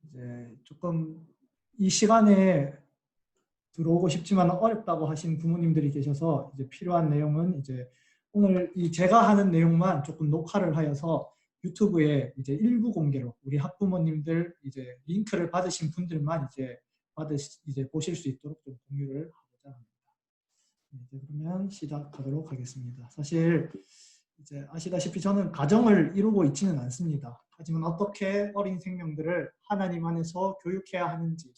이제 조금 이 시간에 들어오고 싶지만 어렵다고 하신 부모님들이 계셔서 이제 필요한 내용은 이제 오늘 이 제가 하는 내용만 조금 녹화를 하여서 유튜브에 이제 일부 공개로 우리 학부모님들 이제 링크를 받으신 분들만 이제 보실 수 있도록 좀 공유를 하고자 합니다. 이제 그러면 시작하도록 하겠습니다. 사실 이제 아시다시피 저는 가정을 이루고 있지는 않습니다. 하지만 어떻게 어린 생명들을 하나님 안에서 교육해야 하는지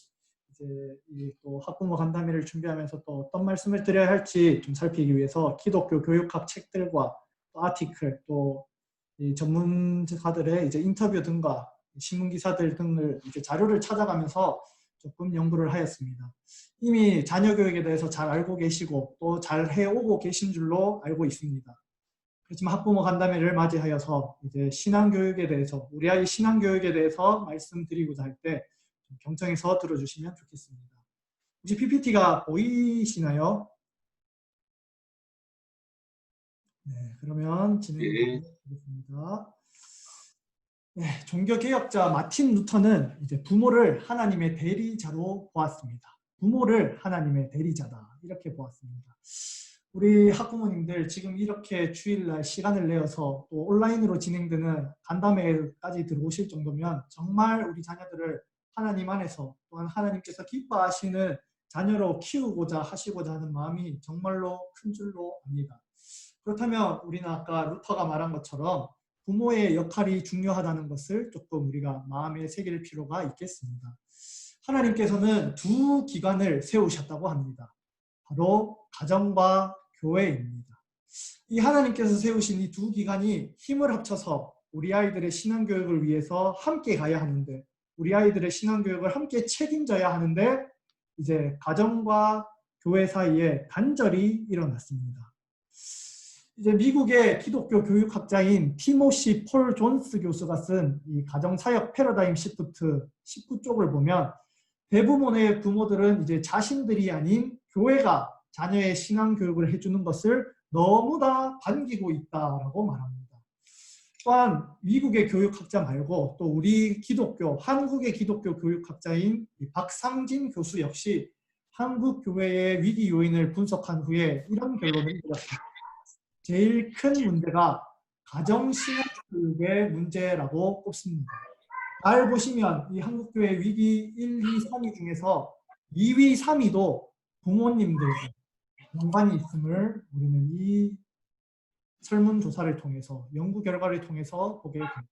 이제 이 또 학부모 간담회를 준비하면서 또 어떤 말씀을 드려야 할지 좀 살피기 위해서 기독교 교육학 책들과 또 아티클 또 이 전문가들의 이제 인터뷰 등과 신문 기사들 등을 이제 자료를 찾아가면서 조금 연구를 하였습니다. 이미 자녀 교육에 대해서 잘 알고 계시고 또 잘 해오고 계신 줄로 알고 있습니다. 그렇지만 학부모 간담회를 맞이하여서 이제 신앙교육에 대해서 우리 아이 신앙교육에 대해서 말씀드리고자 할 때 경청해서 들어주시면 좋겠습니다. 혹시 PPT가 보이시나요? 네, 그러면 예. 진행하겠습니다. 네, 종교개혁자 마틴 루터는 이제 부모를 하나님의 대리자로 보았습니다. 부모를 하나님의 대리자다 이렇게 보았습니다. 우리 학부모님들 지금 이렇게 주일날 시간을 내어서 또 온라인으로 진행되는 간담회까지 들어오실 정도면 정말 우리 자녀들을 하나님 안에서 또한 하나님께서 기뻐하시는 자녀로 키우고자 하시고자 하는 마음이 정말로 큰 줄로 압니다. 그렇다면 우리는 아까 루터가 말한 것처럼 부모의 역할이 중요하다는 것을 조금 우리가 마음에 새길 필요가 있겠습니다. 하나님께서는 두 기관을 세우셨다고 합니다. 바로 가정과 교회입니다. 이 하나님께서 세우신 이 두 기관이 힘을 합쳐서 우리 아이들의 신앙교육을 위해서 함께 가야 하는데 우리 아이들의 신앙교육을 함께 책임져야 하는데 이제 가정과 교회 사이에 단절이 일어났습니다. 이제 미국의 기독교 교육학자인 티모시 폴 존스 교수가 쓴 이 가정사역 패러다임 시프트 19쪽을 보면 대부분의 부모들은 이제 자신들이 아닌 교회가 자녀의 신앙 교육을 해주는 것을 너무나 반기고 있다라고 말합니다. 또한 미국의 교육학자 말고 또 우리 기독교, 한국의 기독교 교육학자인 박상진 교수 역시 한국 교회의 위기 요인을 분석한 후에 이런 결론을 내렸습니다. 제일 큰 문제가 가정신앙교육의 문제라고 꼽습니다. 잘 보시면 이 한국교회 위기 1, 2, 3위 중에서 2위, 3위도 부모님들과 연관이 있음을 우리는 이 설문조사를 통해서 연구 결과를 통해서 보게 됩니다.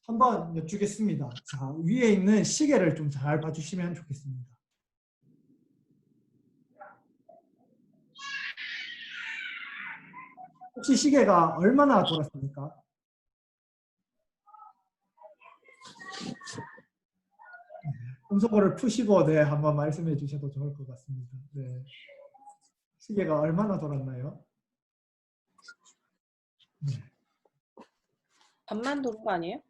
한번 여쭈겠습니다. 자, 위에 있는 시계를 좀 잘 봐주시면 좋겠습니다. 혹시 시계가 얼마나 돌았습니까? 음소거를 푸시고 네, 한번 말씀해 주셔도 좋을 것 같습니다. 네. 시계가 얼마나 돌았나요? 네. 반만 도는 거 아니에요?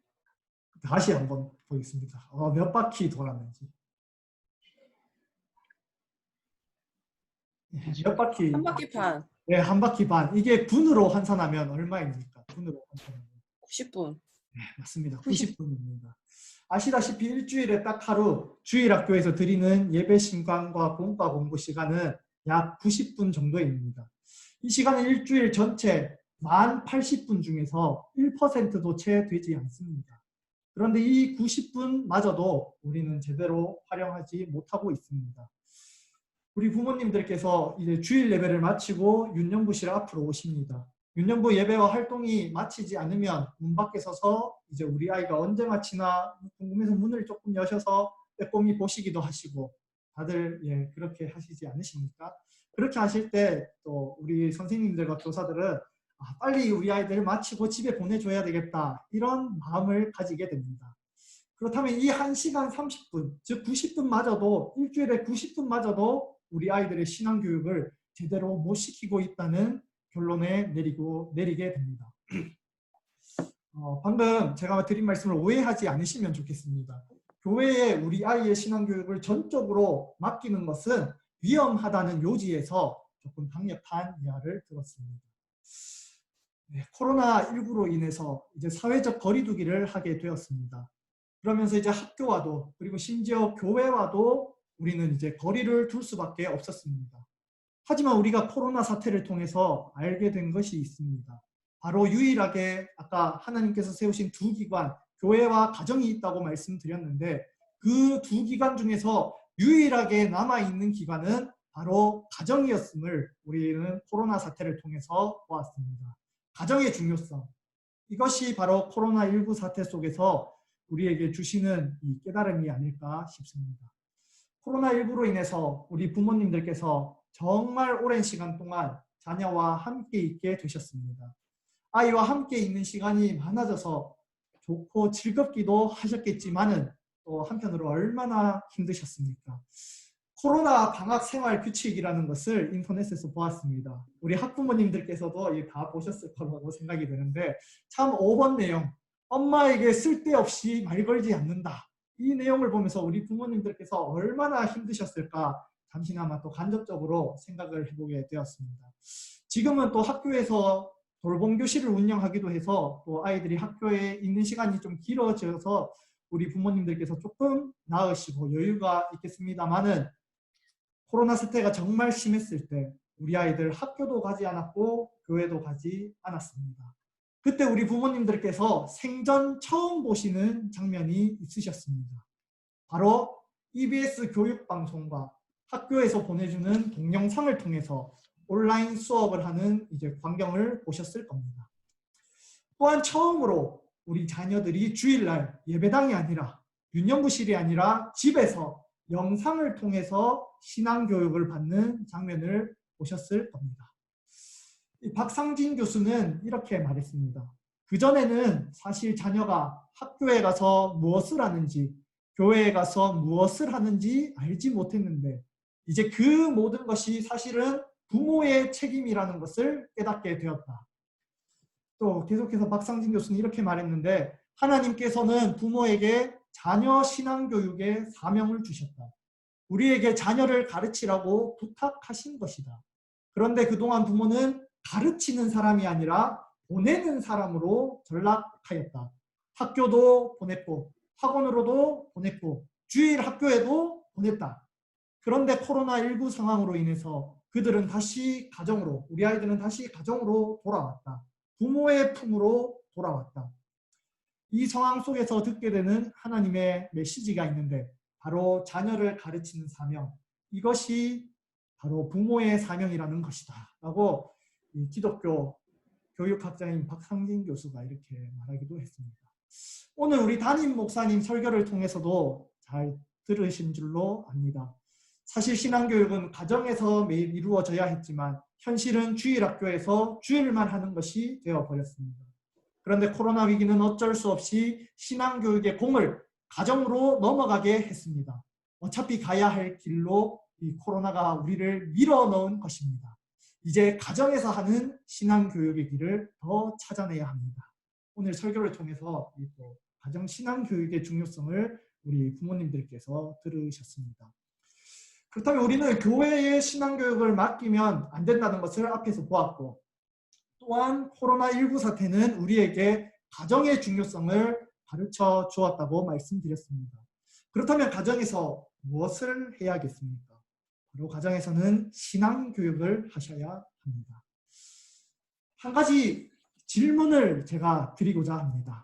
다시 한번 보겠습니다. 몇 바퀴 돌았는지. 네, 몇 바퀴? 한 바퀴 반. 네, 한 바퀴 반. 이게 분으로 환산하면 얼마입니까? 분으로 환산하면. 90분. 네, 맞습니다. 90분입니다. 아시다시피 일주일에 딱 하루 주일학교에서 드리는 예배 신강과 공과 공부 시간은 약 90분 정도입니다. 이 시간은 일주일 전체 만 80분 중에서 1%도 채 되지 않습니다. 그런데 이 90분마저도 우리는 제대로 활용하지 못하고 있습니다. 우리 부모님들께서 이제 주일 예배를 마치고 윤영부실 앞으로 오십니다. 윤영부 예배와 활동이 마치지 않으면 문 밖에 서서 이제 우리 아이가 언제 마치나 궁금해서 문을 조금 여셔서 빼꼼히 보시기도 하시고 다들 예, 그렇게 하시지 않으십니까? 그렇게 하실 때 또 우리 선생님들과 교사들은 빨리 우리 아이들 마치고 집에 보내줘야 되겠다 이런 마음을 가지게 됩니다. 그렇다면 이 1시간 30분, 즉 90분마저도 일주일에 90분마저도 우리 아이들의 신앙교육을 제대로 못 시키고 있다는 결론에 내리게 됩니다. 방금 제가 드린 말씀을 오해하지 않으시면 좋겠습니다. 교회에 우리 아이의 신앙교육을 전적으로 맡기는 것은 위험하다는 요지에서 조금 강력한 이야기를 들었습니다. 네, 코로나19로 인해서 이제 사회적 거리두기를 하게 되었습니다. 그러면서 이제 학교와도 그리고 심지어 교회와도 우리는 이제 거리를 둘 수밖에 없었습니다. 하지만 우리가 코로나 사태를 통해서 알게 된 것이 있습니다. 바로 유일하게 아까 하나님께서 세우신 두 기관, 교회와 가정이 있다고 말씀드렸는데 그 두 기관 중에서 유일하게 남아있는 기관은 바로 가정이었음을 우리는 코로나 사태를 통해서 보았습니다. 가정의 중요성. 이것이 바로 코로나19 사태 속에서 우리에게 주시는 이 깨달음이 아닐까 싶습니다. 코로나19로 인해서 우리 부모님들께서 정말 오랜 시간 동안 자녀와 함께 있게 되셨습니다. 아이와 함께 있는 시간이 많아져서 좋고 즐겁기도 하셨겠지만은 또 한편으로 얼마나 힘드셨습니까? 코로나 방학 생활 규칙이라는 것을 인터넷에서 보았습니다. 우리 학부모님들께서도 다 보셨을 거라고 생각이 되는데 참 5번 내용, 엄마에게 쓸데없이 말 걸지 않는다. 이 내용을 보면서 우리 부모님들께서 얼마나 힘드셨을까 잠시나마 또 간접적으로 생각을 해보게 되었습니다. 지금은 또 학교에서 돌봄 교실을 운영하기도 해서 또 아이들이 학교에 있는 시간이 좀 길어져서 우리 부모님들께서 조금 나으시고 여유가 있겠습니다만은 코로나 사태가 정말 심했을 때 우리 아이들 학교도 가지 않았고 교회도 가지 않았습니다. 그때 우리 부모님들께서 생전 처음 보시는 장면이 있으셨습니다. 바로 EBS 교육방송과 학교에서 보내주는 동영상을 통해서 온라인 수업을 하는 이제 광경을 보셨을 겁니다. 또한 처음으로 우리 자녀들이 주일날 예배당이 아니라 유년부실이 아니라 집에서 영상을 통해서 신앙교육을 받는 장면을 보셨을 겁니다. 박상진 교수는 이렇게 말했습니다. 그전에는 사실 자녀가 학교에 가서 무엇을 하는지 교회에 가서 무엇을 하는지 알지 못했는데 이제 그 모든 것이 사실은 부모의 책임이라는 것을 깨닫게 되었다. 또 계속해서 박상진 교수는 이렇게 말했는데 하나님께서는 부모에게 자녀 신앙교육의 사명을 주셨다. 우리에게 자녀를 가르치라고 부탁하신 것이다. 그런데 그동안 부모는 가르치는 사람이 아니라 보내는 사람으로 전락하였다. 학교도 보냈고 학원으로도 보냈고 주일 학교에도 보냈다. 그런데 코로나19 상황으로 인해서 그들은 다시 가정으로, 우리 아이들은 다시 가정으로 돌아왔다. 부모의 품으로 돌아왔다. 이 상황 속에서 듣게 되는 하나님의 메시지가 있는데 바로 자녀를 가르치는 사명, 이것이 바로 부모의 사명이라는 것이다 라고 이 기독교 교육학자인 박상진 교수가 이렇게 말하기도 했습니다. 오늘 우리 담임 목사님 설교를 통해서도 잘 들으신 줄로 압니다. 사실 신앙교육은 가정에서 매일 이루어져야 했지만 현실은 주일학교에서 주일만 하는 것이 되어버렸습니다. 그런데 코로나 위기는 어쩔 수 없이 신앙교육의 공을 가정으로 넘어가게 했습니다. 어차피 가야 할 길로 이 코로나가 우리를 밀어넣은 것입니다. 이제 가정에서 하는 신앙교육의 길을 더 찾아내야 합니다. 오늘 설교를 통해서 또 가정 신앙교육의 중요성을 우리 부모님들께서 들으셨습니다. 그렇다면 우리는 교회의 신앙교육을 맡기면 안 된다는 것을 앞에서 보았고 또한 코로나19 사태는 우리에게 가정의 중요성을 가르쳐 주었다고 말씀드렸습니다. 그렇다면 가정에서 무엇을 해야겠습니까? 바로 가정에서는 신앙교육을 하셔야 합니다. 한 가지 질문을 제가 드리고자 합니다.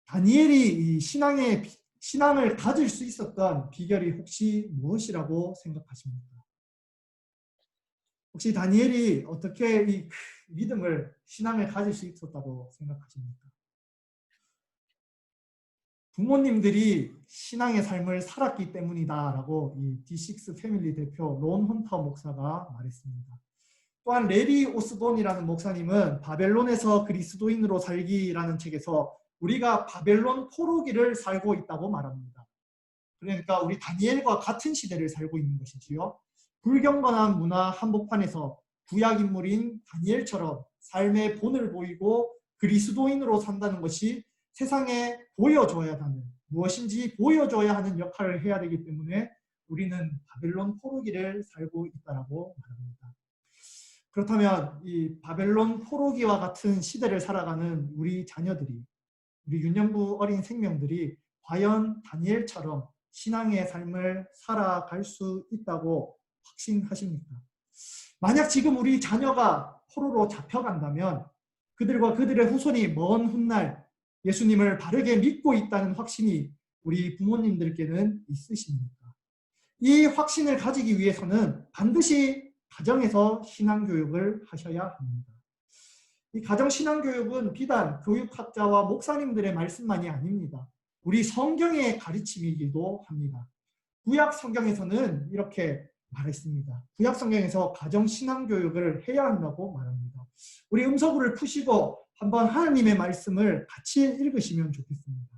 다니엘이 이 신앙을 가질 수 있었던 비결이 혹시 무엇이라고 생각하십니까? 혹시 다니엘이 어떻게 이 믿음을, 신앙을 가질 수 있었다고 생각하십니까? 부모님들이 신앙의 삶을 살았기 때문이다라고 이 D6 패밀리 대표 론 헌터 목사가 말했습니다. 또한 레리 오스본이라는 목사님은 바벨론에서 그리스도인으로 살기라는 책에서 우리가 바벨론 포로기를 살고 있다고 말합니다. 그러니까 우리 다니엘과 같은 시대를 살고 있는 것이지요. 불경건한 문화 한복판에서 구약 인물인 다니엘처럼 삶의 본을 보이고 그리스도인으로 산다는 것이 세상에 보여줘야 하는, 무엇인지 보여줘야 하는 역할을 해야 되기 때문에 우리는 바벨론 포로기를 살고 있다고 말합니다. 그렇다면 이 바벨론 포로기와 같은 시대를 살아가는 우리 자녀들이, 우리 유년부 어린 생명들이 과연 다니엘처럼 신앙의 삶을 살아갈 수 있다고 확신하십니까? 만약 지금 우리 자녀가 포로로 잡혀간다면 그들과 그들의 후손이 먼 훗날 예수님을 바르게 믿고 있다는 확신이 우리 부모님들께는 있으십니까? 이 확신을 가지기 위해서는 반드시 가정에서 신앙교육을 하셔야 합니다. 이 가정신앙교육은 비단 교육학자와 목사님들의 말씀만이 아닙니다. 우리 성경의 가르침이기도 합니다. 구약 성경에서는 이렇게 말했습니다. 구약 성경에서 가정신앙교육을 해야 한다고 말합니다. 우리 음서구를 푸시고 한번 하나님의 말씀을 같이 읽으시면 좋겠습니다.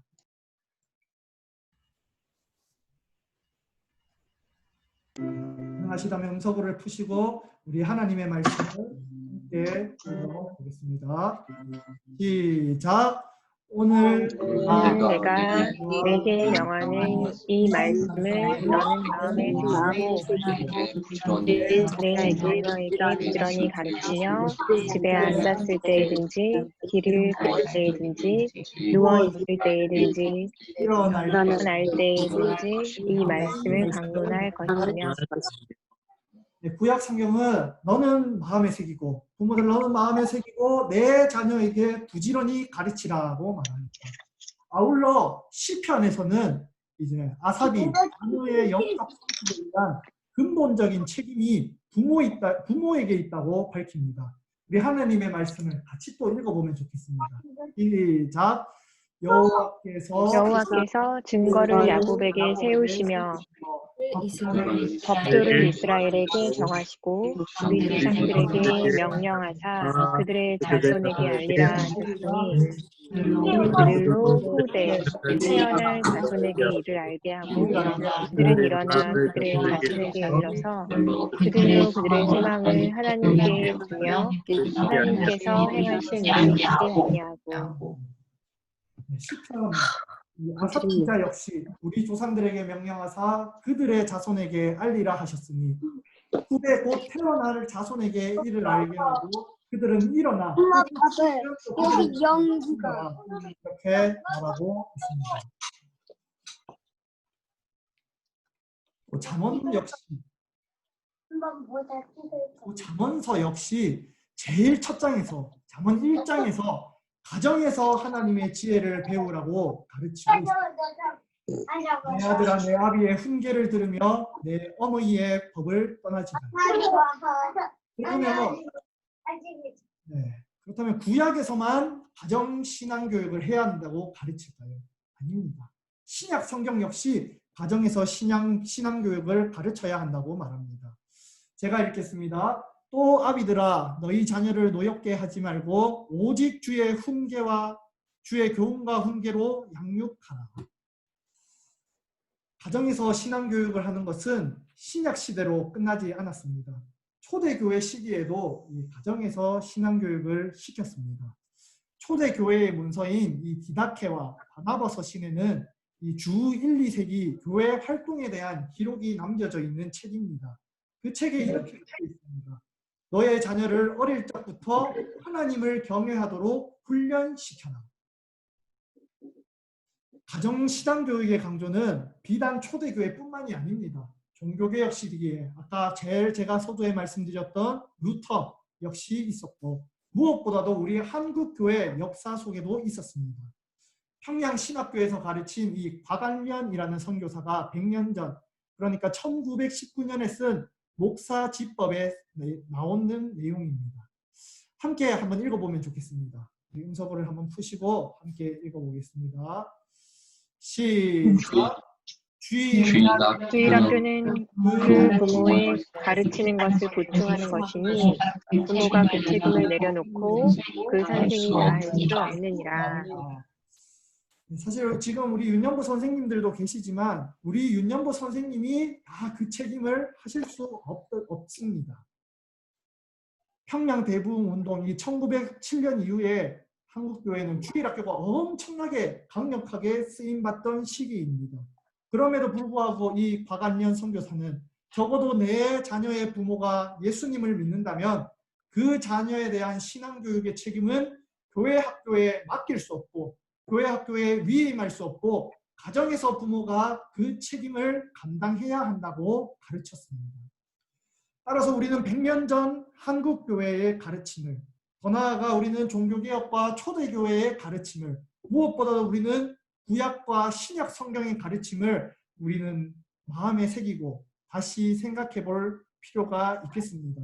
가능하시다면 음서구를 푸시고 우리 하나님의 말씀을 함께 읽어보겠습니다. 시작. 오늘 내가 내게 명하는 이 말씀을 너는 마음에 새기고 내 자녀에게 부지런히 가르치며 집에 앉았을 때이든지 길을 갈 때이든지 누워 있을 때이든지 일어날 때이든지 이 말씀을 강론할 것이며. 구약 성경은 너는 마음에 새기고 부모들 너는 마음에 새기고 내 자녀에게 부지런히 가르치라고 말합니다. 아울러 시편에서는 이제 아삽이 자녀의 영적 성취에 대한 근본적인 책임이 부모에게 있다고 밝힙니다. 우리 하나님의 말씀을 같이 또 읽어보면 좋겠습니다. 시작. 여호와께서 증거를 야곱에게 세우시며 법도를 이스라엘에게 정하시고 우리 조상들에게 명령하사 그들의 자손에게 알리라 하셨으니 이는 그들로 후대 태어날 자손에게 이를 알게 하고 그들은 일어나 그들의 자손에게 이르러서 그들로 그들의 소망을 하나님께 두며 하나님께서 행하신 일을 잊지 아니하고. 시편 아삽 기자 역시 우리 조상들에게 명령하사 그들의 자손에게 알리라 하셨으니 후대 곧 태어날 자손에게 이를 알게 하고 그들은 일어나 여기 연기가 이렇게 말하고 있습니다. 잠언서 역시 제일 첫 장에서 잠언 1장에서 가정에서 하나님의 지혜를 배우라고 가르치고 있습니다. 내 아들아 내 아비의 훈계를 들으며 내 어머니의 법을 떠나지 말라. 그렇다면 구약에서만 가정신앙교육을 해야 한다고 가르칠까요? 아닙니다. 신약 성경 역시 가정에서 신앙교육을 가르쳐야 한다고 말합니다. 제가 읽겠습니다. 또 아비들아 너희 자녀를 노엽게 하지 말고 오직 주의 훈계와 주의 교훈과 훈계로 양육하라. 가정에서 신앙교육을 하는 것은 신약 시대로 끝나지 않았습니다. 초대교회 시기에도 이 가정에서 신앙교육을 시켰습니다. 초대교회의 문서인 이 디다케와 바나바서 신에는 이 주 1, 2세기 교회 활동에 대한 기록이 남겨져 있는 책입니다. 그 책에 이렇게 적혀 있습니다. 너의 자녀를 어릴 적부터 하나님을 경외하도록 훈련시켜라. 가정신앙교육의 강조는 비단 초대교회뿐만이 아닙니다. 종교개혁 시기에 아까 제가 서두에 말씀드렸던 루터 역시 있었고 무엇보다도 우리 한국교회 역사 속에도 있었습니다. 평양신학교에서 가르친 이 곽안련이라는 선교사가 100년 전 그러니까 1919년에 쓴 목사지법에 나오는 내용입니다. 함께 한번 읽어보면 좋겠습니다. 음서구를 한번 푸시고 함께 읽어보겠습니다. 시작. 주일학교는 그 부모의 가르치는 것을 보충하는 것이니 부모가 그 책임을 내려놓고 그 선생이 다 할 수 없느니라. 사실 지금 우리 윤연보 선생님들도 계시지만 우리 윤연보 선생님이 다 그 책임을 하실 수 없습니다. 평양 대부흥 운동이 1907년 이후에 한국교회는 주일학교가 엄청나게 강력하게 쓰임받던 시기입니다. 그럼에도 불구하고 이 곽안련 선교사는 적어도 내 자녀의 부모가 예수님을 믿는다면 그 자녀에 대한 신앙교육의 책임은 교회 학교에 맡길 수 없고 교회 학교에 위임할 수 없고 가정에서 부모가 그 책임을 감당해야 한다고 가르쳤습니다. 따라서 우리는 100년 전 한국 교회의 가르침을, 더 나아가 우리는 종교개혁과 초대교회의 가르침을, 무엇보다도 우리는 구약과 신약 성경의 가르침을 우리는 마음에 새기고 다시 생각해 볼 필요가 있겠습니다.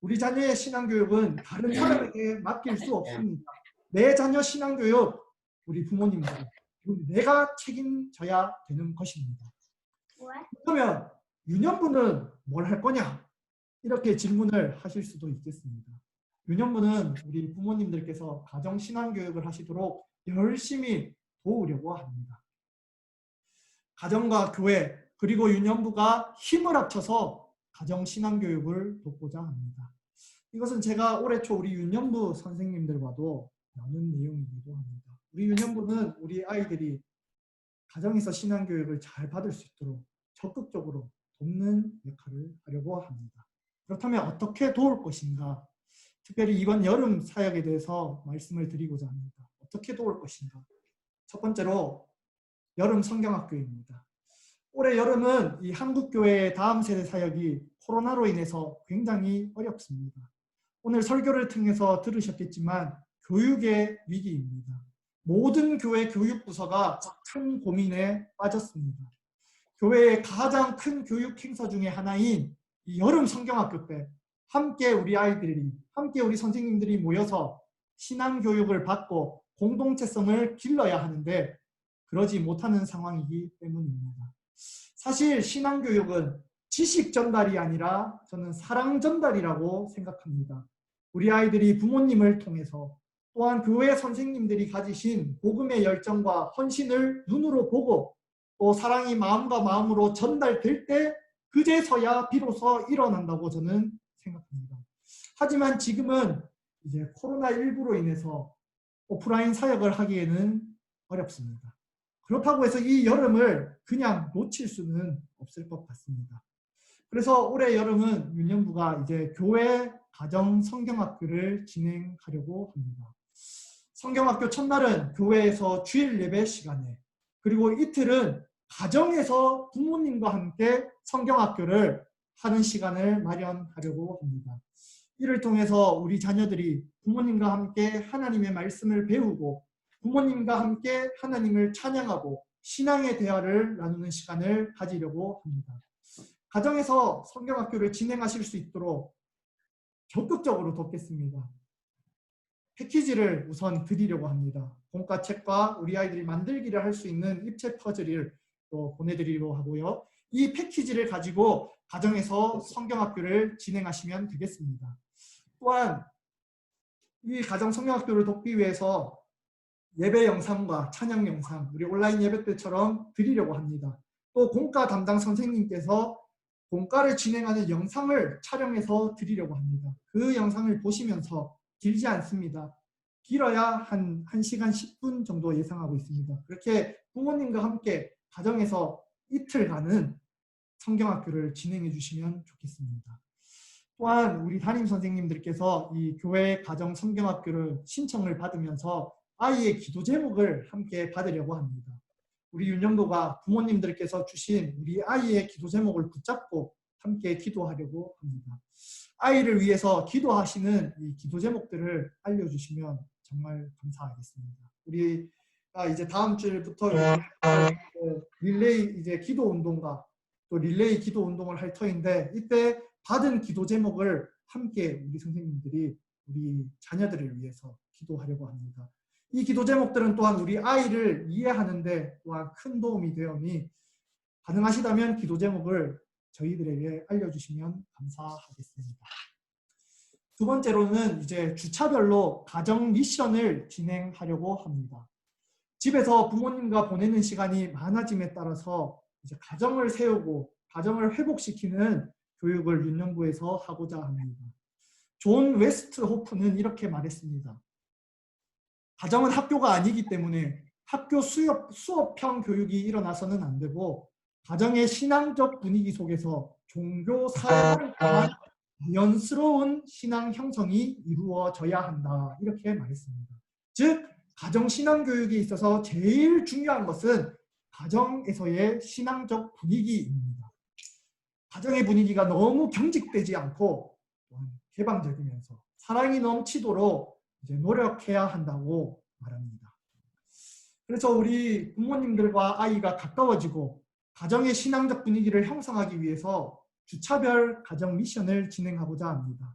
우리 자녀의 신앙교육은 다른 사람에게 맡길 수 없습니다. 내 자녀 신앙교육, 우리 부모님들, 내가 책임져야 되는 것입니다. 그러면 유년부는 뭘 할 거냐? 이렇게 질문을 하실 수도 있겠습니다. 유년부는 우리 부모님들께서 가정 신앙교육을 하시도록 열심히 도우려고 합니다. 가정과 교회 그리고 유년부가 힘을 합쳐서 가정 신앙교육을 돕고자 합니다. 이것은 제가 올해 초 우리 유년부 선생님들과도 나눈 내용이기도 합니다. 우리 유년부는 우리 아이들이 가정에서 신앙교육을 잘 받을 수 있도록 적극적으로 돕는 역할을 하려고 합니다. 그렇다면 어떻게 도울 것인가? 특별히 이번 여름 사역에 대해서 말씀을 드리고자 합니다. 어떻게 도울 것인가? 첫 번째로 여름 성경학교입니다. 올해 여름은 이 한국교회의 다음 세대 사역이 코로나로 인해서 굉장히 어렵습니다. 오늘 설교를 통해서 들으셨겠지만 교육의 위기입니다. 모든 교회 교육부서가 큰 고민에 빠졌습니다. 교회의 가장 큰 교육 행사 중에 하나인 이 여름 성경학교 때 함께 우리 아이들이, 함께 우리 선생님들이 모여서 신앙교육을 받고 공동체성을 길러야 하는데 그러지 못하는 상황이기 때문입니다. 사실 신앙교육은 지식 전달이 아니라 저는 사랑 전달이라고 생각합니다. 우리 아이들이 부모님을 통해서 또한 교회 선생님들이 가지신 복음의 열정과 헌신을 눈으로 보고 또 사랑이 마음과 마음으로 전달될 때 그제서야 비로소 일어난다고 저는 생각합니다. 하지만 지금은 이제 코로나19로 인해서 오프라인 사역을 하기에는 어렵습니다. 그렇다고 해서 이 여름을 그냥 놓칠 수는 없을 것 같습니다. 그래서 올해 여름은 유년부가 이제 교회 가정 성경학교를 진행하려고 합니다. 성경학교 첫날은 교회에서 주일 예배 시간에, 그리고 이틀은 가정에서 부모님과 함께 성경학교를 하는 시간을 마련하려고 합니다. 이를 통해서 우리 자녀들이 부모님과 함께 하나님의 말씀을 배우고 부모님과 함께 하나님을 찬양하고 신앙의 대화를 나누는 시간을 가지려고 합니다. 가정에서 성경학교를 진행하실 수 있도록 적극적으로 돕겠습니다. 패키지를 우선 드리려고 합니다. 공과책과 우리 아이들이 만들기를 할 수 있는 입체 퍼즐을 또 보내드리려고 하고요. 이 패키지를 가지고 가정에서 성경학교를 진행하시면 되겠습니다. 또한 이 가정 성경학교를 돕기 위해서 예배 영상과 찬양 영상, 우리 온라인 예배 때처럼 드리려고 합니다. 또 공과 담당 선생님께서 공과를 진행하는 영상을 촬영해서 드리려고 합니다. 그 영상을 보시면서 길지 않습니다. 길어야 한 1시간 10분 정도 예상하고 있습니다. 그렇게 부모님과 함께 가정에서 이틀간은 성경학교를 진행해 주시면 좋겠습니다. 또한 우리 담임 선생님들께서 이 교회 가정 성경학교를 신청을 받으면서 아이의 기도 제목을 함께 받으려고 합니다. 우리 윤영도가 부모님들께서 주신 우리 아이의 기도 제목을 붙잡고 함께 기도하려고 합니다. 아이를 위해서 기도하시는 이 기도 제목들을 알려주시면 정말 감사하겠습니다. 우리가 이제 다음 주부터 릴레이 이제 기도 운동과 또 릴레이 기도 운동을 할 터인데 이때 받은 기도 제목을 함께 우리 선생님들이 우리 자녀들을 위해서 기도하려고 합니다. 이 기도 제목들은 또한 우리 아이를 이해하는데 또한 큰 도움이 되오니 가능하시다면 기도 제목을 저희들에게 알려주시면 감사하겠습니다. 두 번째로는 이제 주차별로 가정 미션을 진행하려고 합니다. 집에서 부모님과 보내는 시간이 많아짐에 따라서 이제 가정을 세우고 가정을 회복시키는 교육을 윤영부에서 하고자 합니다. 존 웨스트호프는 이렇게 말했습니다. 가정은 학교가 아니기 때문에 학교 수업형 교육이 일어나서는 안 되고 가정의 신앙적 분위기 속에서 종교 사회를 통한 자연스러운 신앙 형성이 이루어져야 한다. 이렇게 말했습니다. 즉 가정 신앙 교육에 있어서 제일 중요한 것은 가정에서의 신앙적 분위기입니다. 가정의 분위기가 너무 경직되지 않고 개방적이면서 사랑이 넘치도록 이제 노력해야 한다고 말합니다. 그래서 우리 부모님들과 아이가 가까워지고 가정의 신앙적 분위기를 형성하기 위해서 주차별 가정 미션을 진행하고자 합니다.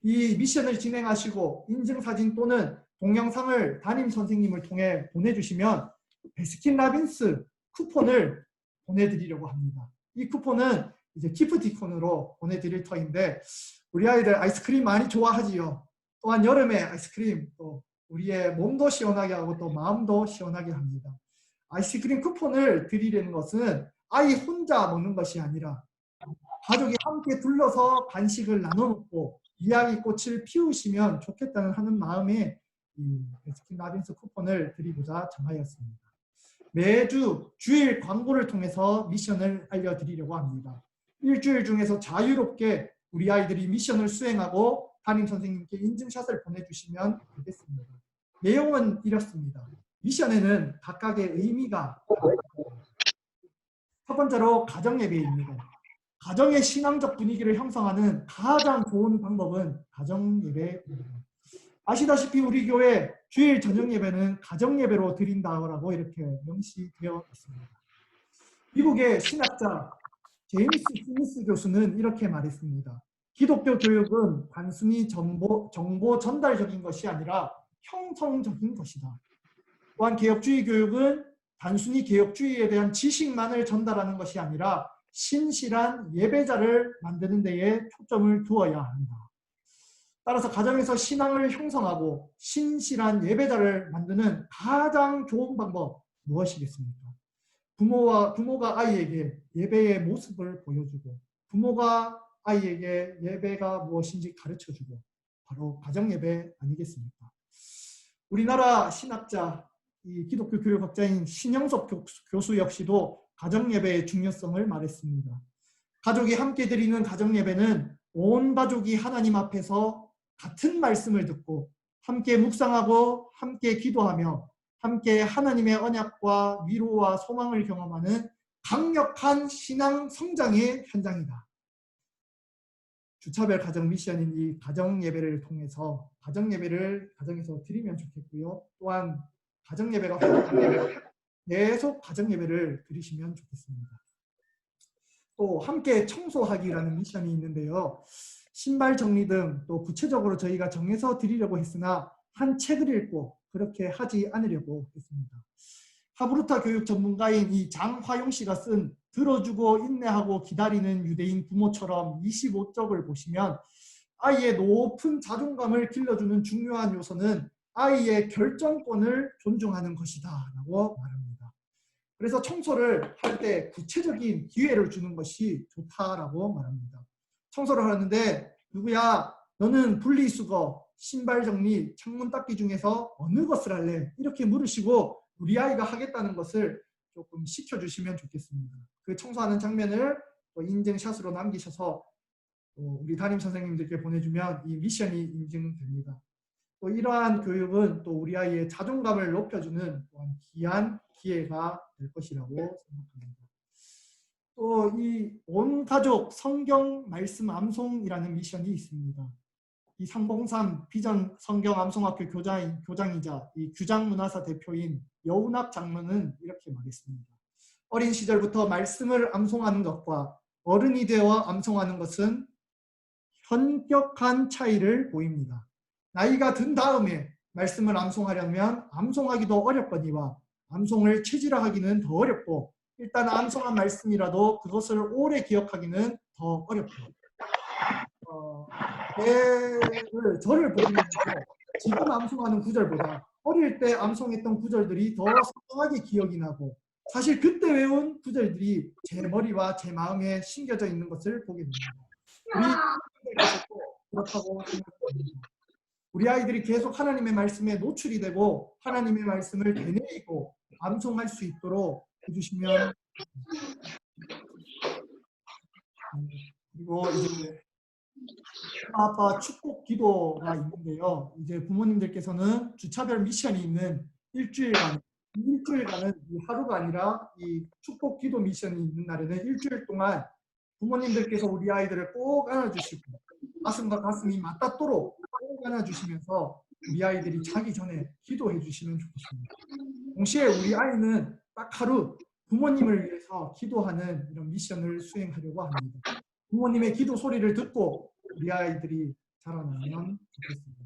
이 미션을 진행하시고 인증사진 또는 동영상을 담임 선생님을 통해 보내주시면 베스킨라빈스 쿠폰을 보내드리려고 합니다. 이 쿠폰은 이제 기프티콘으로 보내드릴 터인데 우리 아이들 아이스크림 많이 좋아하지요. 또한 여름에 아이스크림 또 우리의 몸도 시원하게 하고 또 마음도 시원하게 합니다. 아이스크림 쿠폰을 드리려는 것은 아이 혼자 먹는 것이 아니라 가족이 함께 둘러서 간식을 나눠 먹고 이야기꽃을 피우시면 좋겠다는 하는 마음에 이 베스킨라빈스 쿠폰을 드리고자 정하였습니다. 매주 주일 광고를 통해서 미션을 알려드리려고 합니다. 일주일 중에서 자유롭게 우리 아이들이 미션을 수행하고 담임 선생님께 인증샷을 보내주시면 되겠습니다. 내용은 이렇습니다. 미션에는 각각의 의미가 첫 번째로 가정예배입니다. 가정의 신앙적 분위기를 형성하는 가장 좋은 방법은 가정예배입니다. 아시다시피 우리 교회 주일 저녁예배는 가정예배로 드린다고 이렇게 명시되어 있습니다. 미국의 신학자 제임스 스미스 교수는 이렇게 말했습니다. 기독교 교육은 단순히 정보 전달적인 것이 아니라 형성적인 것이다. 또한 개혁주의 교육은 단순히 개혁주의에 대한 지식만을 전달하는 것이 아니라 신실한 예배자를 만드는 데에 초점을 두어야 한다. 따라서 가정에서 신앙을 형성하고 신실한 예배자를 만드는 가장 좋은 방법 무엇이겠습니까? 부모가 아이에게 예배의 모습을 보여주고 부모가 아이에게 예배가 무엇인지 가르쳐주고 바로 가정예배 아니겠습니까? 우리나라 신학자 이 기독교 교육학자인 신영섭 교수 역시도 가정예배의 중요성을 말했습니다. 가족이 함께 드리는 가정예배는 온 가족이 하나님 앞에서 같은 말씀을 듣고 함께 묵상하고 함께 기도하며 함께 하나님의 언약과 위로와 소망을 경험하는 강력한 신앙 성장의 현장이다. 주차별 가정 미션인 이 가정예배를 통해서 가정예배를 가정에서 드리면 좋겠고요. 또한 가정예배가 계속 가정예배를 드리시면 좋겠습니다. 또 함께 청소하기라는 미션이 있는데요. 신발 정리 등 또 구체적으로 저희가 정해서 드리려고 했으나 한 책을 읽고 그렇게 하지 않으려고 했습니다. 하브루타 교육 전문가인 이 장화용 씨가 쓴 들어주고 인내하고 기다리는 유대인 부모처럼 25쪽을 보시면 아이의 높은 자존감을 길러주는 중요한 요소는 아이의 결정권을 존중하는 것이다 라고 말합니다. 그래서 청소를 할 때 구체적인 기회를 주는 것이 좋다라고 말합니다. 청소를 하는데 누구야 너는 분리수거, 신발 정리, 창문 닦기 중에서 어느 것을 할래? 이렇게 물으시고 우리 아이가 하겠다는 것을 조금 시켜주시면 좋겠습니다. 그 청소하는 장면을 또 인증샷으로 남기셔서 우리 담임 선생님들께 보내주면 이 미션이 인증됩니다. 또 이러한 교육은 또 우리 아이의 자존감을 높여주는 또한 귀한 기회가 될 것이라고 생각합니다. 또 이 온 가족 성경 말씀 암송이라는 미션이 있습니다. 이 상봉산 비전 성경 암송학교 교장이자 이 규장문화사 대표인 여운학 장로는 이렇게 말했습니다. 어린 시절부터 말씀을 암송하는 것과 어른이 되어 암송하는 것은 현격한 차이를 보입니다. 나이가 든 다음에 말씀을 암송하려면 암송하기도 어렵거니와 암송을 체질화하기는 더 어렵고 일단 암송한 말씀이라도 그것을 오래 기억하기는 더 어렵고 저를 보면서 지금 암송하는 구절보다 어릴 때 암송했던 구절들이 더 선명하게 기억이 나고 사실 그때 외운 구절들이 제 머리와 제 마음에 심겨져 있는 것을 보게 됩니다. 우리 그렇다고 생각합니다. 우리 아이들이 계속 하나님의 말씀에 노출이 되고 하나님의 말씀을 되뇌이고 암송할 수 있도록 해주시면 그리고 이제 아빠 축복 기도가 있는데요. 이제 부모님들께서는 주차별 미션이 있는 일주일간 일주일간은 이 하루가 아니라 이 축복 기도 미션이 있는 날에는 일주일 동안 부모님들께서 우리 아이들을 꼭 안아주시고 가슴과 가슴이 맞닿도록 꼭 안아주시면서 우리 아이들이 자기 전에 기도해 주시면 좋겠습니다. 동시에 우리 아이는 딱 하루 부모님을 위해서 기도하는 이런 미션을 수행하려고 합니다. 부모님의 기도 소리를 듣고 우리 아이들이 자라나면 좋겠습니다.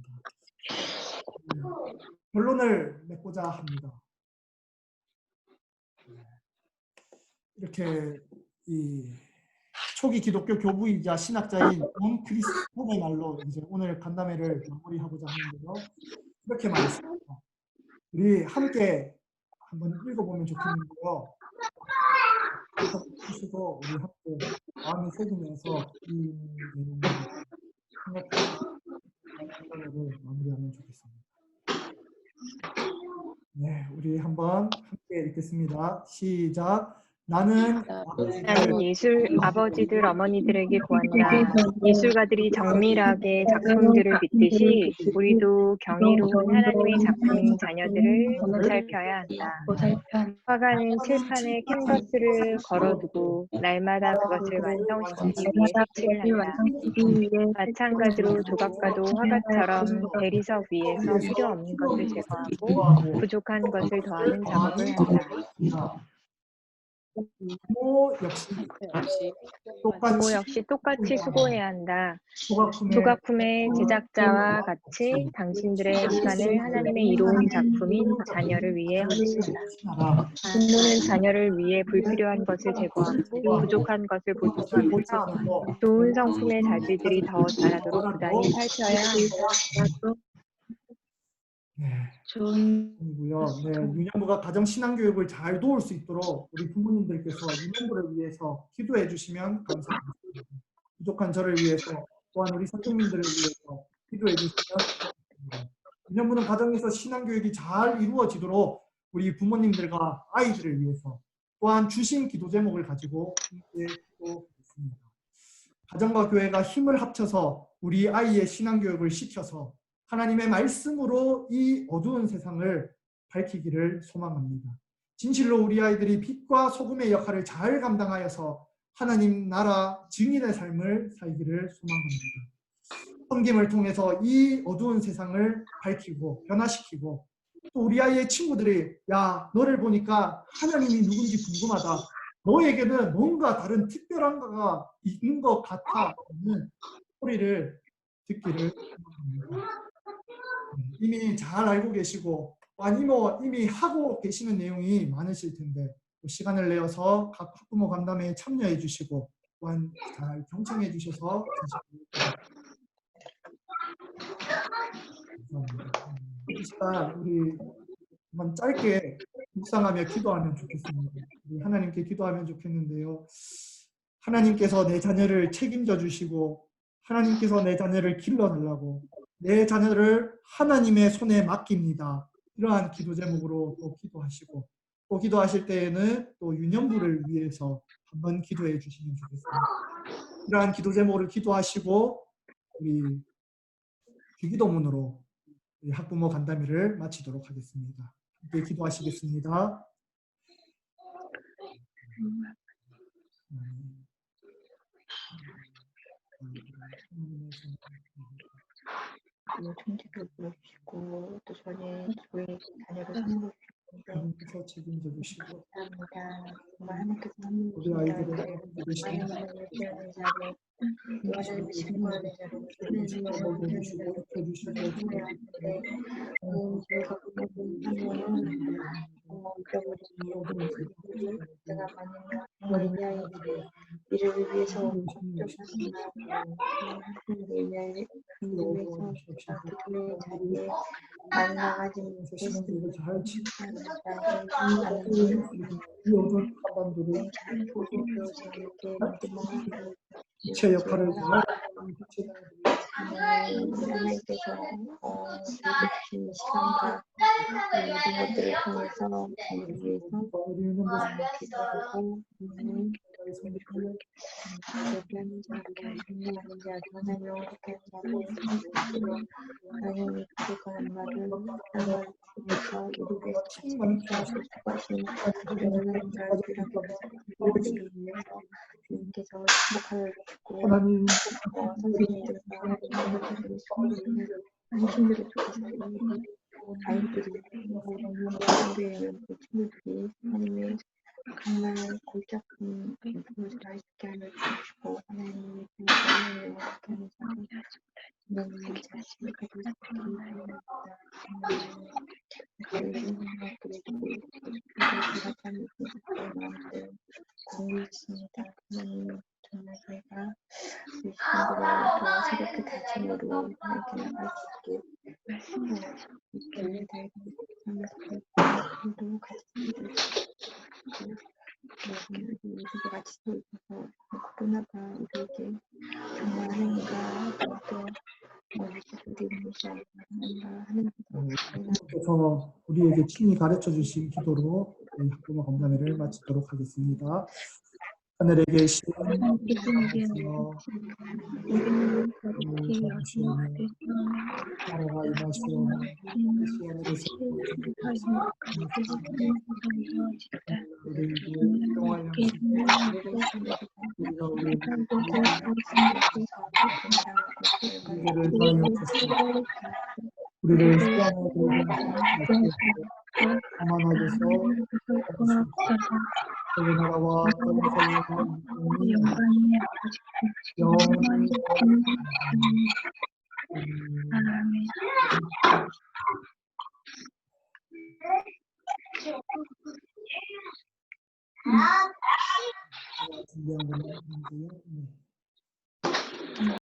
결론을 맺고자 합니다. 이렇게 이 초기 기독교 교부이자 신학자인 온 크리스토의 말로 이제 오늘 간담회를 마무리하고자 하는데요. 이렇게 말했습니다. 우리 함께 한번 읽어보면 좋겠는데요. 보시고 우리 함께 마음을 새기면서 이 내용을 생각하고 간담회를 마무리하면 좋겠습니다. 네, 우리 한번 함께 읽겠습니다. 시작. 나는 아버지들 어머니들에게 구한다. 예술가들이 정밀하게 작품들을 빚듯이 우리도 경이로운 하나님의 작품인 자녀들을 보살펴야 한다. 화가는 칠판에 캔버스를 걸어두고 날마다 그것을 완성시키기 위해 색칠을 한다. 마찬가지로 조각가도 화가처럼 대리석 위에서 필요 없는 것을 제거하고 부족한 것을 더하는 작업을 한다. 부모 역시 똑같이 수고해야 한다. 조각품의 제작자와 같이 당신들의 시간을 하나님의 이로운 작품인 자녀를 위해 헌신하라. 부모는 자녀를 위해 불필요한 것을 제거하고 부족한 것을 보충하면서 좋은 성품의 자질들이 더 자라도록 부단히 살펴야 한다. 네, 좋은이고요. 네, 유년부가 가정 신앙 교육을 잘 도울 수 있도록 우리 부모님들께서 유년부를 위해서 기도해 주시면 감사하겠습니다. 부족한 저를 위해서 또한 우리 선생님들을 위해서 기도해 주시면 감사합니다. 유년부는 가정에서 신앙 교육이 잘 이루어지도록 우리 부모님들과 아이들을 위해서 또한 주신 기도 제목을 가지고 함께 기도하겠습니다. 가정과 교회가 힘을 합쳐서 우리 아이의 신앙 교육을 시켜서 하나님의 말씀으로 이 어두운 세상을 밝히기를 소망합니다. 진실로 우리 아이들이 빛과 소금의 역할을 잘 감당하여서 하나님 나라 증인의 삶을 살기를 소망합니다. 섬김을 통해서 이 어두운 세상을 밝히고 변화시키고 또 우리 아이의 친구들이 야 너를 보니까 하나님이 누군지 궁금하다. 너에게는 뭔가 다른 특별한 거가 있는 것 같아 하는 소리를 듣기를 소망합니다. 이미 잘 알고 계시고 아니면 이미 하고 계시는 내용이 많으실 텐데 시간을 내어서 각 학부모 간담회에 참여해 주시고 또한 잘 경청해 주셔서 감사합니다. 이 시간 우리 한번 짧게 묵상하며 기도하면 좋겠습니다. 우리 하나님께 기도하면 좋겠는데요. 하나님께서 내 자녀를 책임져 주시고 하나님께서 내 자녀를 길러달라고 내 자녀를 하나님의 손에 맡깁니다. 이러한 기도 제목으로 또 기도하시고 또 기도하실 때에는 또 유년부를 위해서 한번 기도해 주시면 좋겠습니다. 이러한 기도 제목을 기도하시고 우리 주기도문으로 학부모 간담회를 마치도록 하겠습니다. 함께 기도하시겠습니다. 총책을 불러주시고 또 저희 자녀를 선물해 하나님께서 책임져 주시고 감사합니다. 정말 하나님께서 우리 아이들을 책임져 주시고 또 하나님의 신령한 자를 지켜주시고 저희가 내가 많은 이 아이들의 미래를 위해서 하나님의 위해서 기도의 자리에 만나가지 시간들을 잘 이 어두운 사람들을 이체 역할을 하나님께서 주신 시간과 모든 것들을 통해서 우리 위해서 기도하고 주님께서 행복함을 주고 하나님 선생님들과 친구들을 통해서 아이들이 친구들이 하나님의 정말 골치 아픈 부모들 아이들께 하여 주시고 하나님의 부모를 영원하게 하는 자리 하나님의 자신을 가지고 있습니다. 마음들 공유했습니다. 하나님 정말 저희가 이 친구들과 새롭게 다짐으로 이렇게 나갈 수 있게 하면서 같이 우리도 같이 서 있어서 코로나가 우리에게 정말 하나님과 또 우리를 무시하는 하는 그래서 우리에게 친히 가르쳐 주신 기도로 이 학부모 간담회를 마치도록 하겠습니다. 하늘에 계신 아버지여, 나라가 임하시오. 다시 하늘에서 우리에게 일용할 우리가 우리를 더하여 주시고 우리를 시험에 들게 가만하게서 그 나라와 영원히 준비한 거는